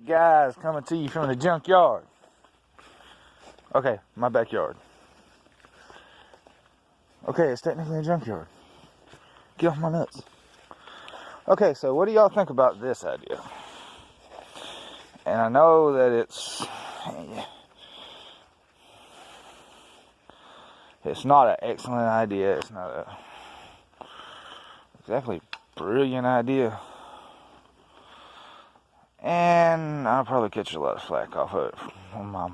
guys coming to you from the junkyard. Okay, my backyard. Okay, it's technically a junkyard. Get off my nuts. Okay, so what do y'all think about this idea? And I know that it's not an excellent idea. It's not a exactly brilliant idea. And I'll probably catch a lot of flack off of it from my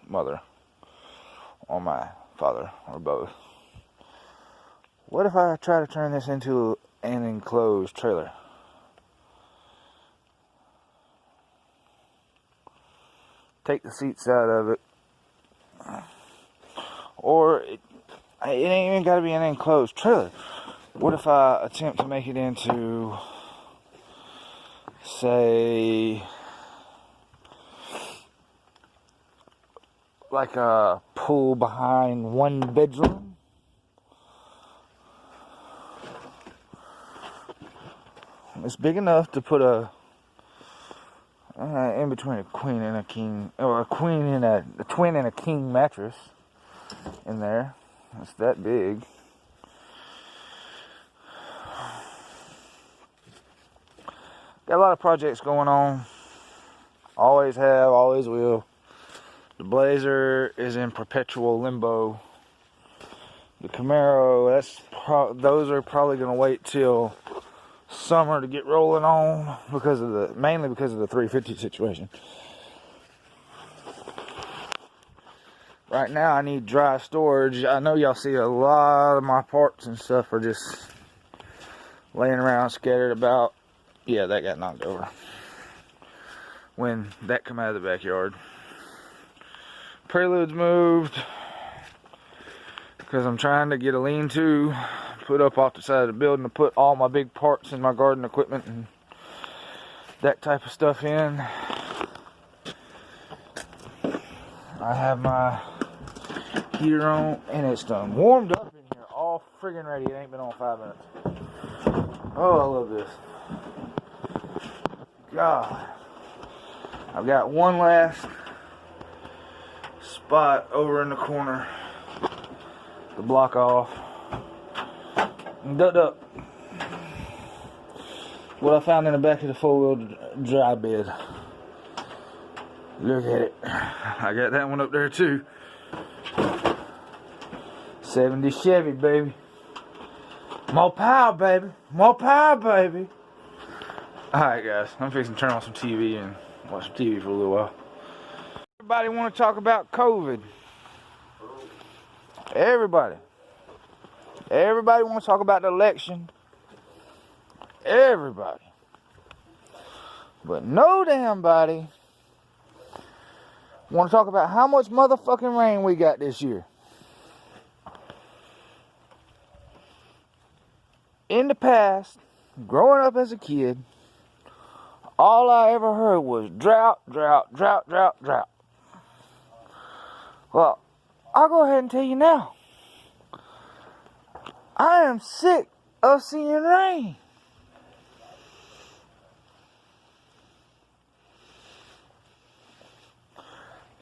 mother or my father or both. What if I try to turn this into an enclosed trailer? Take the seats out of it. Or it ain't even got to be an enclosed trailer. What if I attempt to make it into, say, like a pool behind one bedroom? It's big enough to put a in between a queen and a king, or a queen and a twin and a king mattress in there. It's that big. Got a lot of projects going on. Always have, always will. The Blazer is in perpetual limbo. The Camaro, those are probably going to wait till summer to get rolling on mainly because of the 350 situation. Right now I need dry storage. I know y'all see a lot of my parts and stuff are just laying around scattered about. Yeah, that got knocked over when that come out of the backyard. Prelude's moved because I'm trying to get a lean-to put up off the side of the building to put all my big parts and my garden equipment and that type of stuff in. I have my heater on and it's done warmed up in here all friggin' ready. It ain't been on 5 minutes. Oh, I love this. God. I've got one last spot over in the corner to block off. And ducked up what I found in the back of the four-wheel dry bed. Look at it. I got that one up there too. 70 Chevy, baby. More power, baby. More power, baby. Alright, guys. I'm fixing to turn on some TV and watch some TV for a little while. Everybody want to talk about COVID. Everybody want to talk about the election. Everybody. But no damn body want to talk about how much motherfucking rain we got this year. In the past, growing up as a kid, all I ever heard was drought, drought, drought, drought, drought. Well, I'll go ahead and tell you now. I am sick of seeing rain.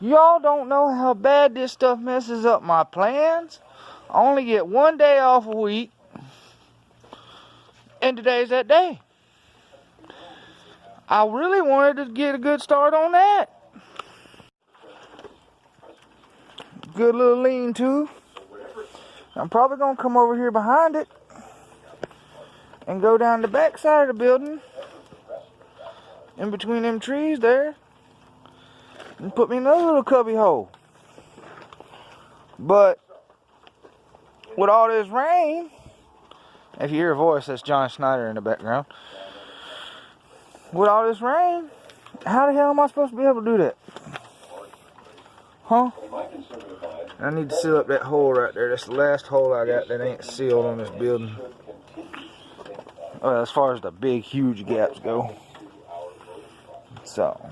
Y'all don't know how bad this stuff messes up my plans. I only get one day off a week. And today's that day. I really wanted to get a good start on that. Good little lean-to. I'm probably going to come over here behind it and go down the back side of the building in between them trees there and put me in another little cubby hole. But with all this rain, if you hear a voice, that's John Snyder in the background. With all this rain, how the hell am I supposed to be able to do that? Huh? I need to seal up that hole right there. That's the last hole I got that ain't sealed on this building. As far as the big, huge gaps go. So,